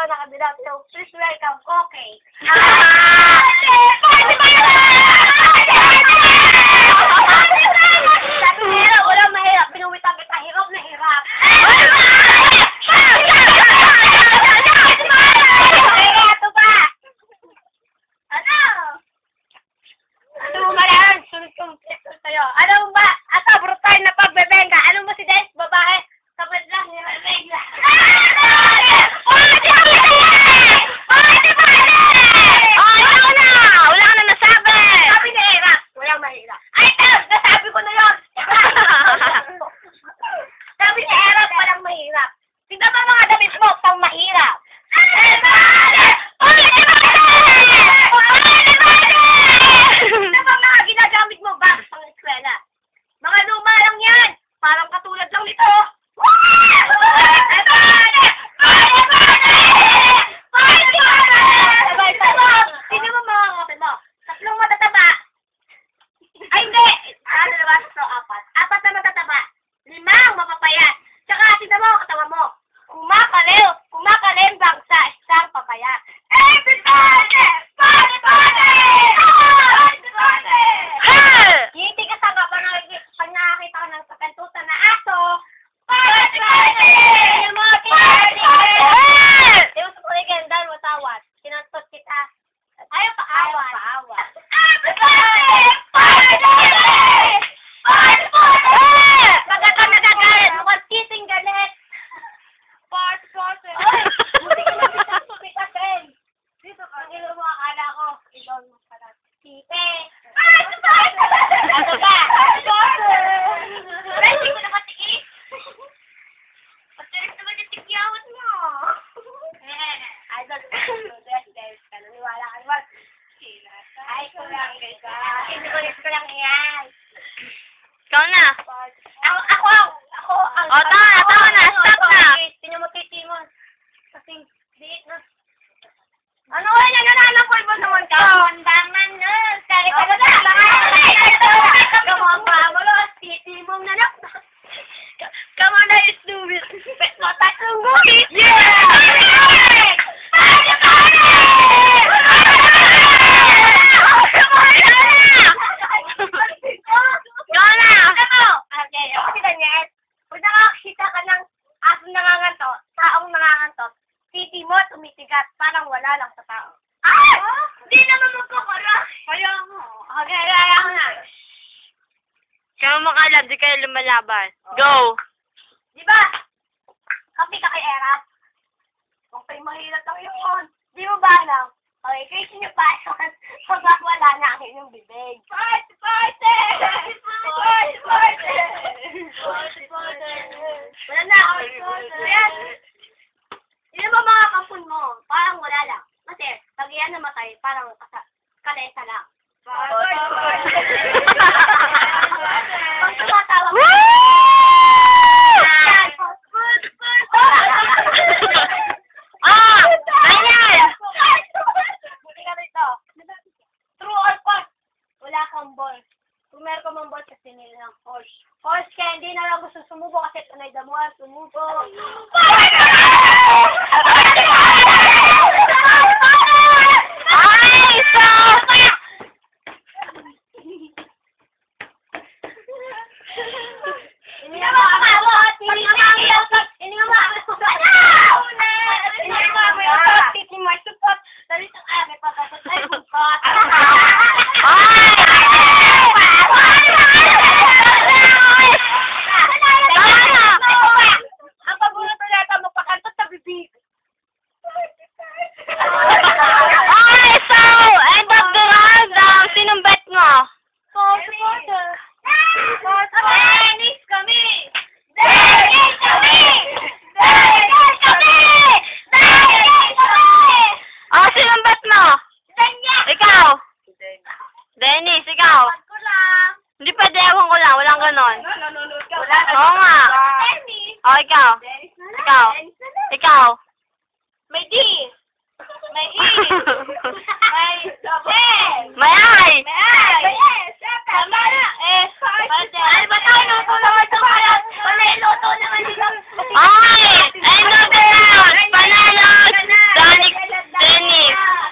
na kabila. So, please welcome, Koke. Walang mahirap. Binuwitan kita. Hirap na hirap. Ito ba? Ano? Ano ba yan? Sunod-sunod sa'yo. Ano ba? Ata, brutal na pagbebenga. Ano mo si Des? Babae? Kapag lang, nirabegla. Ikaw na. Ako. O, tawa na. Stop na. Tingnan mo titimon. Kasing liit na. Ano nga yan? Nananakoy ba naman ka? Kondangan na. Kaya ka na. Kamamamalos. Titimong na lang. Come on, let's do it. No, tatlong guhit. Yeah! Titi mo, tumitigat. Parang wala lang sa tao. Di naman magkukura. Kaya mo. Okay, kaya ko na. Kaya mo makalam, di kayo lumalaban. Go! Di ba? Kapi ka kay Era. Okay, mahirap lang yun. Di mo ba alam? Okay, kayo sinyo pa yun. Pag wala na ang inyong bibig. Party! Party! Party! Party! Party! Party! Wala na ako. Ayan. Yun ba mga kampun mo? Parang wala lang. Kasi, pag yan namatay, parang kalesa lang. Pag tumatawa mo. Ganyan! Buti ka rito. True or false? Wala kang ball. Kung meron ka mang ball, kasi nila ng horse. Horse, kaya hindi na lang gusto sumubo kasi tunay damuhan, sumubo. Dennis, ikaw. Hindi pwede, ewan ko lang. Walang ganon. Nanonood ka. Wala. Oo nga. Dennis. O, ikaw.